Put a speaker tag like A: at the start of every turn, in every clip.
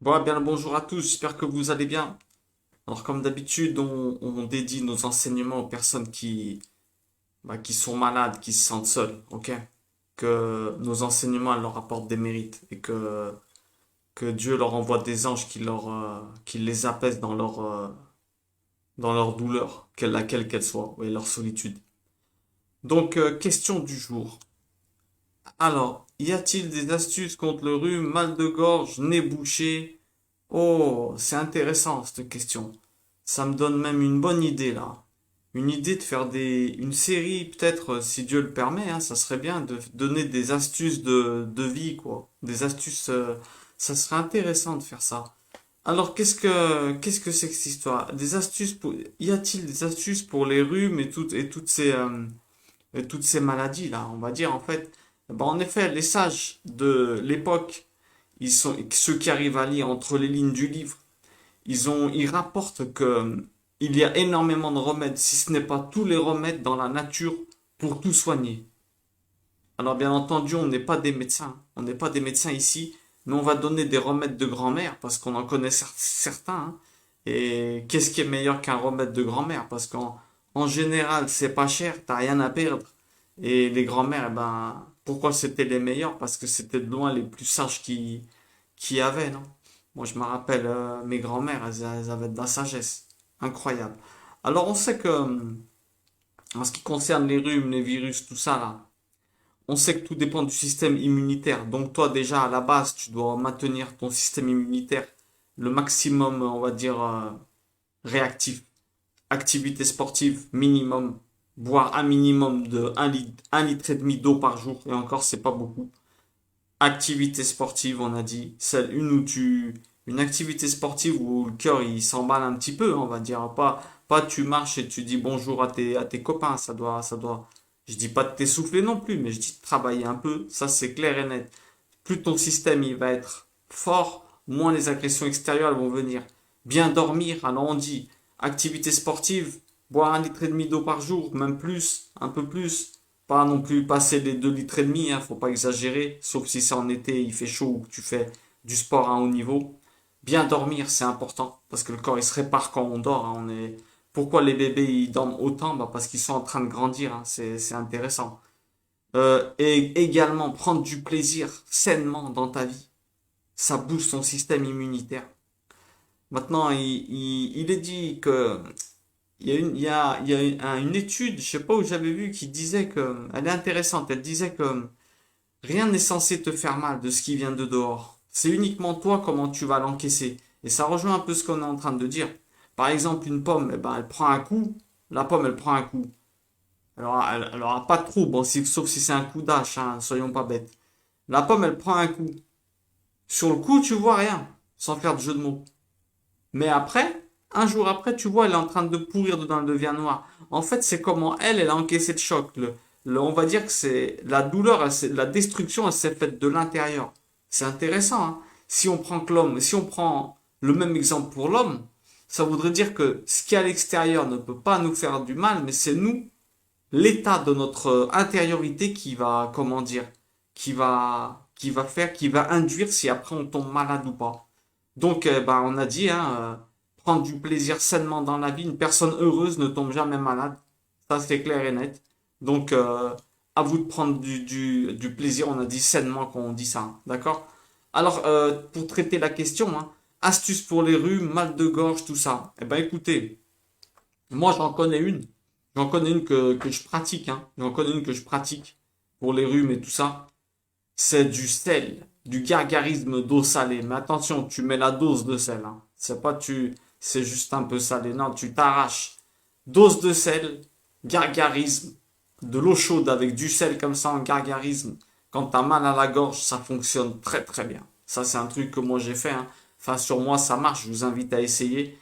A: Bon, bien le bonjour à tous, j'espère que vous allez bien. Alors comme d'habitude, on dédie nos enseignements aux personnes qui sont malades, qui se sentent seules, ok? Que nos enseignements elles leur apportent des mérites et que Dieu leur envoie des anges qui les apaisent dans leur douleur, laquelle qu'elle soit, et leur solitude. Donc, question du jour. Alors, y a-t-il des astuces contre le rhume, mal de gorge, nez bouché? Oh, c'est intéressant cette question. Ça me donne même une bonne idée là. Une idée de faire une série, peut-être, si Dieu le permet, hein, ça serait bien de donner des astuces de vie, quoi. Des astuces, ça serait intéressant de faire ça. Alors, qu'est-ce que c'est que cette histoire? Y a-t-il des astuces pour les rhumes et toutes ces maladies là? On va dire en fait, ben, en effet, les sages de l'époque, ceux qui arrivent à lire entre les lignes du livre, ils rapportent que il y a énormément de remèdes, si ce n'est pas tous les remèdes dans la nature pour tout soigner. Alors bien entendu, on n'est pas des médecins, on n'est pas des médecins ici, mais on va donner des remèdes de grand-mère parce qu'on en connaît certains, hein. Et qu'est-ce qui est meilleur qu'un remède de grand-mère? Parce qu'en général, c'est pas cher, t'as rien à perdre. Et les grand-mères, eh ben, pourquoi c'était les meilleurs? Parce que c'était de loin les plus sages qui y avait, non? Moi, je me rappelle, mes grand-mères, elles avaient de la sagesse. Incroyable. Alors, on sait que, en ce qui concerne les rhumes, les virus, tout ça, là, on sait que tout dépend du système immunitaire. Donc, toi, déjà, à la base, tu dois maintenir ton système immunitaire le maximum, on va dire, réactif. Activité sportive minimum. Boire un minimum de un litre et demi d'eau par jour. Et encore, c'est pas beaucoup. Activité sportive, on a dit, une activité sportive où le cœur il s'emballe un petit peu, on va dire, pas tu marches et tu dis bonjour à tes copains, je dis pas de t'essouffler non plus, mais je dis de travailler un peu, ça c'est clair et net. Plus ton système il va être fort, moins les agressions extérieures elles vont venir. Bien dormir, alors on dit activité sportive, boire un litre et demi d'eau par jour, même plus, un peu plus. Pas non plus passer les 2 litres et demi, hein, faut pas exagérer, sauf si c'est en été, il fait chaud ou que tu fais du sport à un haut niveau. Bien dormir, c'est important, parce que le corps il se répare quand on dort, hein, Pourquoi les bébés ils dorment autant? Bah, parce qu'ils sont en train de grandir, hein, c'est intéressant. Et également prendre du plaisir sainement dans ta vie. Ça booste ton système immunitaire. Maintenant, il est dit que il y a une étude, je sais pas où j'avais vu, qui disait que, elle est intéressante, elle disait que rien n'est censé te faire mal de ce qui vient de dehors. C'est uniquement toi comment tu vas l'encaisser. Et ça rejoint un peu ce qu'on est en train de dire. Par exemple, une pomme, eh ben, elle prend un coup, la pomme, elle prend un coup. Alors, elle aura pas de trou, bon, sauf si c'est un coup d'âge, hein, soyons pas bêtes. La pomme, elle prend un coup. Sur le coup, tu vois rien, sans faire de jeu de mots. Mais après, un jour après, tu vois, elle est en train de pourrir dedans, elle devient noire. En fait, c'est comment elle a encaissé le choc. On va dire que c'est la douleur, la destruction, elle s'est faite de l'intérieur. C'est intéressant, hein. Si on prend le même exemple pour l'homme, ça voudrait dire que ce qui est à l'extérieur ne peut pas nous faire du mal, mais c'est nous, l'état de notre intériorité qui va, comment dire, qui va induire si après on tombe malade ou pas. Donc, bah, on a dit, hein, prendre du plaisir sainement dans la vie. Une personne heureuse ne tombe jamais malade. Ça, c'est clair et net. Donc, à vous de prendre du plaisir. On a dit sainement quand on dit ça, hein. D'accord? Alors, pour traiter la question, hein, astuces pour les rhumes, mal de gorge, tout ça. Eh ben, écoutez, moi, j'en connais une. J'en connais une que je pratique, hein. J'en connais une que je pratique pour les rhumes et tout ça. C'est du sel, du gargarisme d'eau salée. Mais attention, tu mets la dose de sel, hein. C'est pas c'est juste un peu salé. Non, tu t'arraches. Dose de sel, gargarisme, de l'eau chaude avec du sel comme ça en gargarisme. Quand t'as mal à la gorge, ça fonctionne très très bien. Ça, c'est un truc que moi j'ai fait, hein. Enfin, sur moi, ça marche. Je vous invite à essayer.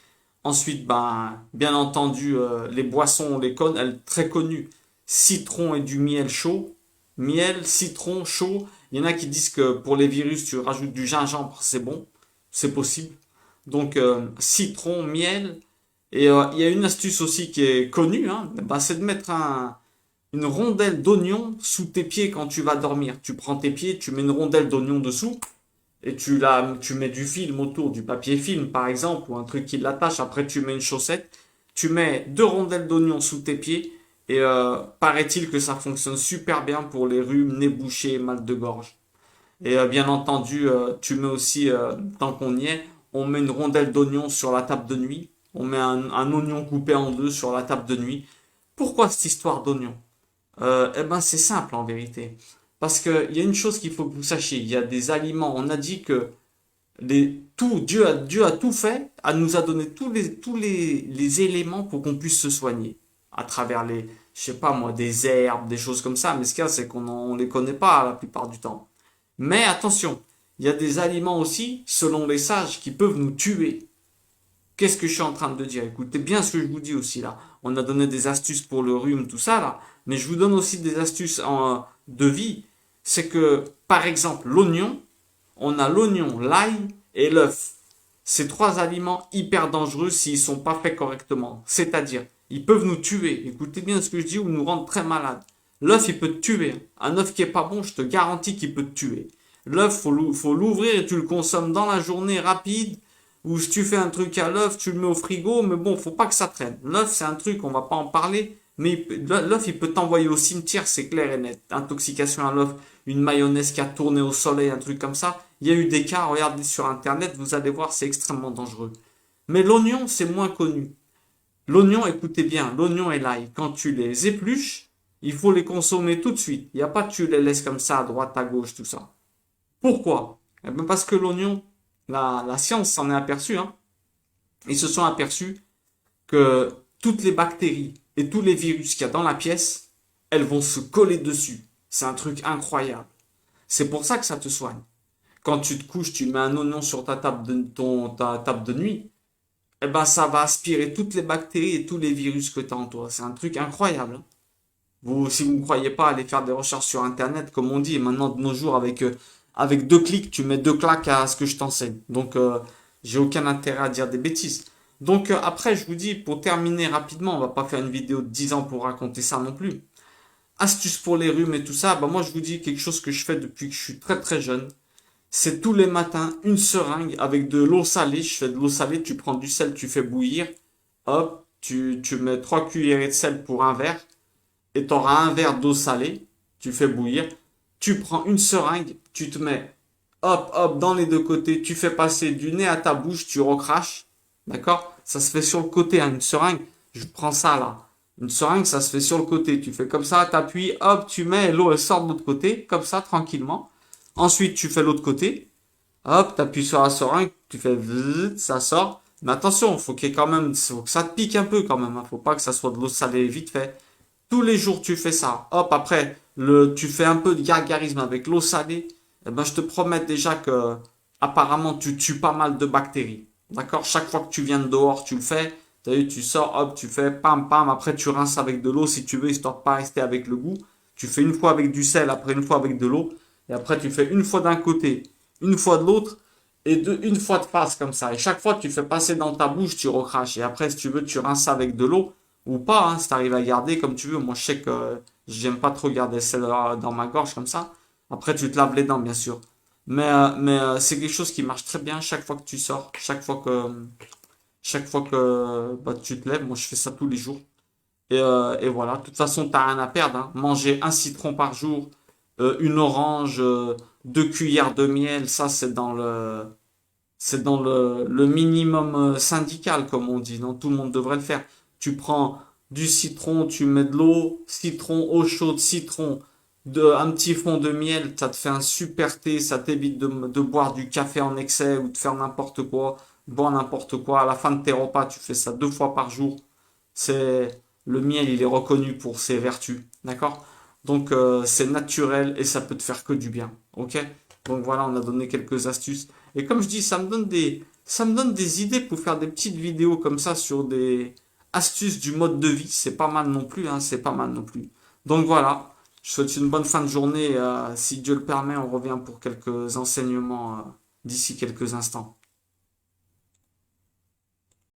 A: Ensuite, ben, bien entendu, les boissons, on les connaît, elles très connues. Citron et du miel chaud. Miel, citron chaud. Il y en a qui disent que pour les virus, tu rajoutes du gingembre, c'est bon. C'est possible. Donc, citron, miel. Et il y a une astuce aussi qui est connue, hein, ben, c'est de mettre une rondelle d'oignon sous tes pieds quand tu vas dormir. Tu prends tes pieds, tu mets une rondelle d'oignon dessous. et tu mets du film autour, du papier film par exemple, ou un truc qui l'attache, après tu mets une chaussette, tu mets 2 rondelles d'oignon sous tes pieds, et paraît-il que ça fonctionne super bien pour les rhumes, nez bouché, mal de gorge. Et bien entendu, tu mets aussi, tant qu'on y est, on met une rondelle d'oignon sur la table de nuit. On met un oignon coupé en deux sur la table de nuit. Pourquoi cette histoire d'oignon? Eh ben, c'est simple en vérité. Parce qu'il y a une chose qu'il faut que vous sachiez. Il y a des aliments. On a dit que Dieu a tout fait, nous a donné les éléments pour qu'on puisse se soigner. À travers je sais pas moi, des herbes, des choses comme ça. Mais ce qu'il y a, c'est on les connaît pas la plupart du temps. Mais attention, il y a des aliments aussi, selon les sages, qui peuvent nous tuer. Qu'est-ce que je suis en train de dire? Écoutez bien ce que je vous dis aussi là. On a donné des astuces pour le rhume, tout ça là. Mais je vous donne aussi des astuces de vie. C'est que, par exemple, l'oignon, on a l'oignon, l'ail et l'œuf. Ces 3 aliments hyper dangereux s'ils sont pas faits correctement. C'est-à-dire, ils peuvent nous tuer. Écoutez bien ce que je dis ou nous rendre très malades. L'œuf, il peut te tuer. Un œuf qui est pas bon, je te garantis qu'il peut te tuer. L'œuf, faut l'ouvrir et tu le consommes dans la journée rapide. Ou si tu fais un truc à l'œuf, tu le mets au frigo, mais bon, faut pas que ça traîne. L'œuf, c'est un truc, on va pas en parler, mais l'œuf, il peut t'envoyer au cimetière, c'est clair et net. Intoxication à l'œuf, une mayonnaise qui a tourné au soleil, un truc comme ça. Il y a eu des cas, regardez sur internet, vous allez voir, c'est extrêmement dangereux. Mais l'oignon, c'est moins connu. L'oignon, écoutez bien, l'oignon et l'ail, quand tu les épluches, il faut les consommer tout de suite. Il n'y a pas que tu les laisses comme ça, à droite, à gauche, tout ça. Pourquoi? Eh ben parce que l'oignon, la science s'en est aperçue, hein. Ils se sont aperçus que toutes les bactéries et tous les virus qu'il y a dans la pièce, elles vont se coller dessus. C'est un truc incroyable. C'est pour ça que ça te soigne. Quand tu te couches, tu mets un oignon sur ta table de nuit, eh ben ça va aspirer toutes les bactéries et tous les virus que tu as en toi. C'est un truc incroyable, hein. Si vous ne croyez pas, allez faire des recherches sur Internet, comme on dit. Et maintenant, de nos jours, avec 2 clics, tu mets 2 claques à ce que je t'enseigne. Donc, j'ai aucun intérêt à dire des bêtises. Donc, après, je vous dis, pour terminer rapidement, on va pas faire une vidéo de 10 ans pour raconter ça non plus. Astuces pour les rhumes et tout ça, bah moi, je vous dis quelque chose que je fais depuis que je suis très très jeune. C'est tous les matins, une seringue avec de l'eau salée. Je fais de l'eau salée, tu prends du sel, tu fais bouillir. Hop, tu mets 3 cuillerées de sel pour un verre et tu auras un verre d'eau salée, tu fais bouillir, tu prends une seringue, tu te mets hop hop dans les 2 côtés, tu fais passer du nez à ta bouche, tu recraches, d'accord? Ça se fait sur le côté, hein, une seringue, je prends ça là. Une seringue, ça se fait sur le côté, tu fais comme ça, t'appuies, hop, tu mets, l'eau elle sort de l'autre côté, comme ça, tranquillement. Ensuite, tu fais l'autre côté, hop, t'appuies sur la seringue, tu fais vzz, ça sort. Mais attention, faut qu'il y ait quand même, faut que ça te pique un peu quand même, hein. Faut pas que ça soit de l'eau salée vite fait. Tous les jours, tu fais ça. Hop, après, tu fais un peu de gargarisme avec l'eau salée. Eh ben, je te promets déjà que, apparemment, tu tues pas mal de bactéries. D'accord? Chaque fois que tu viens de dehors, tu le fais. T'as vu, tu sors, hop, tu fais pam, pam. Après, tu rinces avec de l'eau si tu veux, histoire de pas rester avec le goût. Tu fais une fois avec du sel, après une fois avec de l'eau. Et après, tu fais une fois d'un côté, une fois de l'autre. Et une fois de face comme ça. Et chaque fois, tu fais passer dans ta bouche, tu recraches. Et après, si tu veux, tu rinces avec de l'eau ou pas, hein, si t'arrives à garder comme tu veux. Moi, je sais que j'aime pas trop garder celle dans ma gorge comme ça. Après, tu te laves les dents, bien sûr. Mais c'est quelque chose qui marche très bien chaque fois que tu sors, chaque fois que bah, tu te lèves. Moi, je fais ça tous les jours. Et voilà. De toute façon, t'as rien à perdre, hein. Manger un citron par jour, une orange, 2 cuillères de miel, ça, c'est dans le minimum syndical, comme on dit. Non, tout le monde devrait le faire. Tu prends du citron, tu mets de l'eau, citron, eau chaude, citron, un petit fond de miel, ça te fait un super thé, ça t'évite de boire du café en excès ou de faire n'importe quoi, boire n'importe quoi. À la fin de tes repas, tu fais ça 2 fois par jour. Le miel, il est reconnu pour ses vertus, d'accord? Donc c'est naturel et ça peut te faire que du bien, ok? Donc voilà, on a donné quelques astuces. Et comme je dis, ça me donne des idées pour faire des petites vidéos comme ça sur des astuces du mode de vie. C'est pas mal non plus, hein, c'est pas mal non plus. Donc voilà, je souhaite une bonne fin de journée. Si Dieu le permet, on revient pour quelques enseignements d'ici quelques instants.